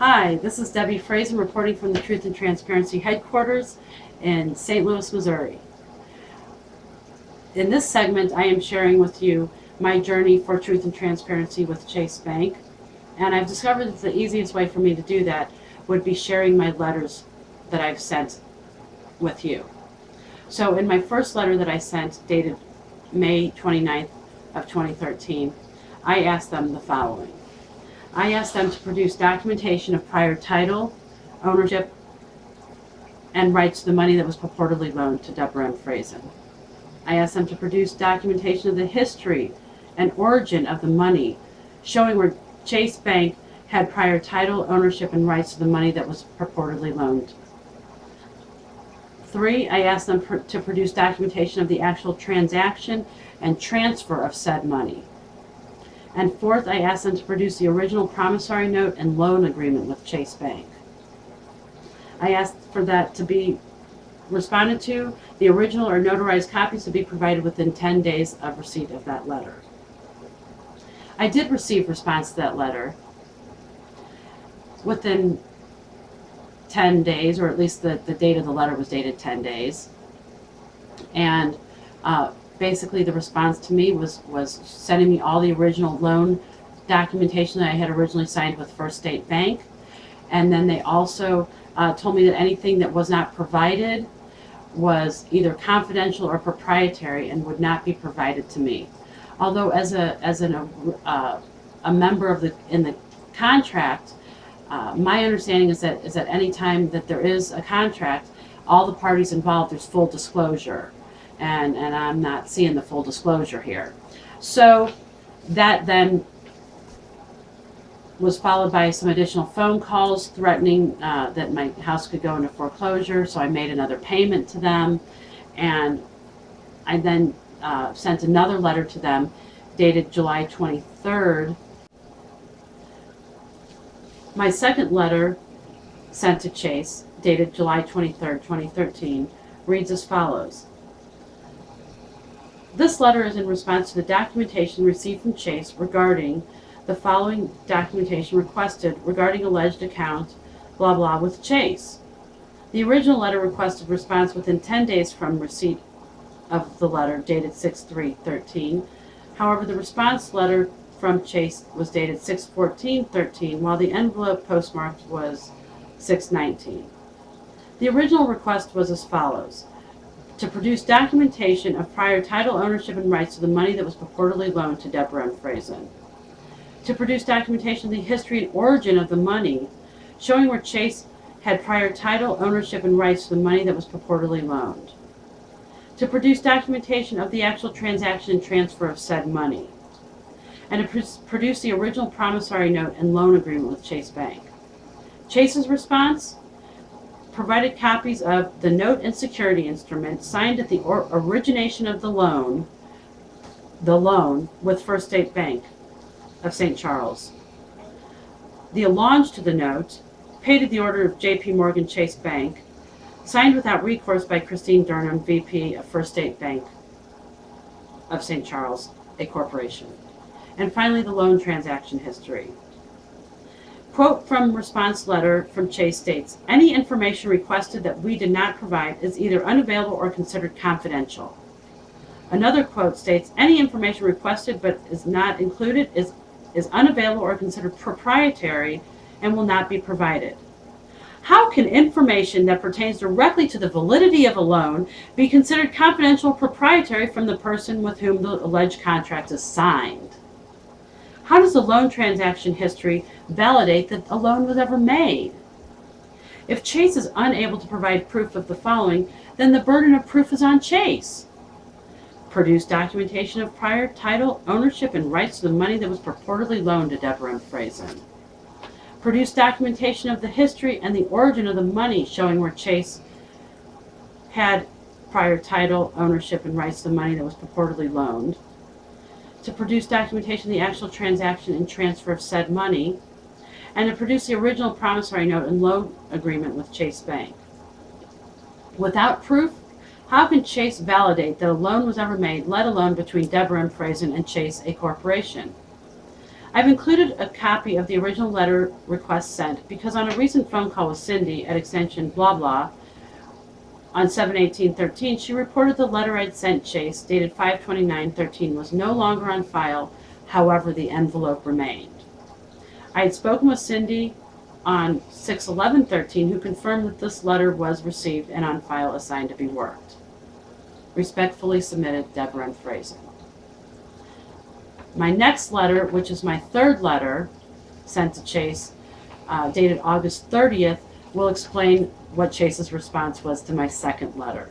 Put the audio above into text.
Hi, this is Debbie Frazen reporting from the Truth and Transparency headquarters in St. Louis, Missouri. In this segment, I am sharing with you my journey for truth and transparency with Chase Bank, and I've discovered that the easiest way for me to do that would be sharing my letters that I've sent with you. So in my first letter that I sent, dated May 29th of 2013, I asked them the following. I asked them to produce documentation of prior title, ownership, and rights to the money that was purportedly loaned to Deborah M. Frazen. I asked them to produce documentation of the history and origin of the money, showing where Chase Bank had prior title, ownership, and rights to the money that was purportedly loaned. 3, I asked them to produce documentation of the actual transaction and transfer of said money. And 4th, I asked them to produce the original promissory note and loan agreement with Chase Bank. I asked for that to be responded to, the original or notarized copies to be provided within 10 days of receipt of that letter. I did receive response to that letter within 10 days, or at least the date of the letter was dated 10 days. And basically the response to me was sending me all the original loan documentation that I had originally signed with First State Bank. And then they also told me that anything that was not provided was either confidential or proprietary and would not be provided to me. Although as a member in the contract, my understanding is that any time that there is a contract, all the parties involved, there's full disclosure. And I'm not seeing the full disclosure here. So that then was followed by some additional phone calls threatening that my house could go into foreclosure. So I made another payment to them. And I then sent another letter to them dated July 23rd. My second letter sent to Chase, dated July 23rd, 2013, reads as follows. This letter is in response to the documentation received from Chase regarding the following documentation requested regarding alleged account, blah blah, with Chase. The original letter requested response within 10 days from receipt of the letter dated 6/3/13. However, the response letter from Chase was dated 6/14/13, while the envelope postmarked was 6/19. The original request was as follows. To produce documentation of prior title, ownership, and rights to the money that was purportedly loaned to Deborah M. Frazen. To produce documentation of the history and origin of the money, showing where Chase had prior title, ownership, and rights to the money that was purportedly loaned. To produce documentation of the actual transaction and transfer of said money. And to produce the original promissory note and loan agreement with Chase Bank. Chase's response? Provided copies of the note and security instrument signed at the origination of the loan with First State Bank of St. Charles. The allonge to the note, paid at the order of J.P. Morgan Chase Bank, signed without recourse by Christine Durham, VP of First State Bank of St. Charles, a corporation. And finally, the loan transaction history. Quote from response letter from Chase states, any information requested that we did not provide is either unavailable or considered confidential. Another quote states, any information requested but is not included is unavailable or considered proprietary and will not be provided. How can information that pertains directly to the validity of a loan be considered confidential or proprietary from the person with whom the alleged contract is signed? How does the loan transaction history validate that a loan was ever made? If Chase is unable to provide proof of the following, then the burden of proof is on Chase. Produce documentation of prior title, ownership, and rights to the money that was purportedly loaned to Deborah M. Frazen. Produce documentation of the history and the origin of the money showing where Chase had prior title, ownership, and rights to the money that was purportedly loaned. To produce documentation of the actual transaction and transfer of said money, and to produce the original promissory note and loan agreement with Chase Bank. Without proof, how can Chase validate that a loan was ever made, let alone between Deborah M. Frazen and Chase, a corporation? I've included a copy of the original letter request sent because on a recent phone call with Cindy at extension blah blah on 7/18/13, she reported the letter I'd sent Chase, dated 5/29/13, was no longer on file. However, the envelope remained. I had spoken with Cindy on 6/11/13, who confirmed that this letter was received and on file assigned to be worked. Respectfully submitted, Deborah and Fraser. My next letter, which is my third letter sent to Chase, dated August 30th, will explain what Chase's response was to my second letter.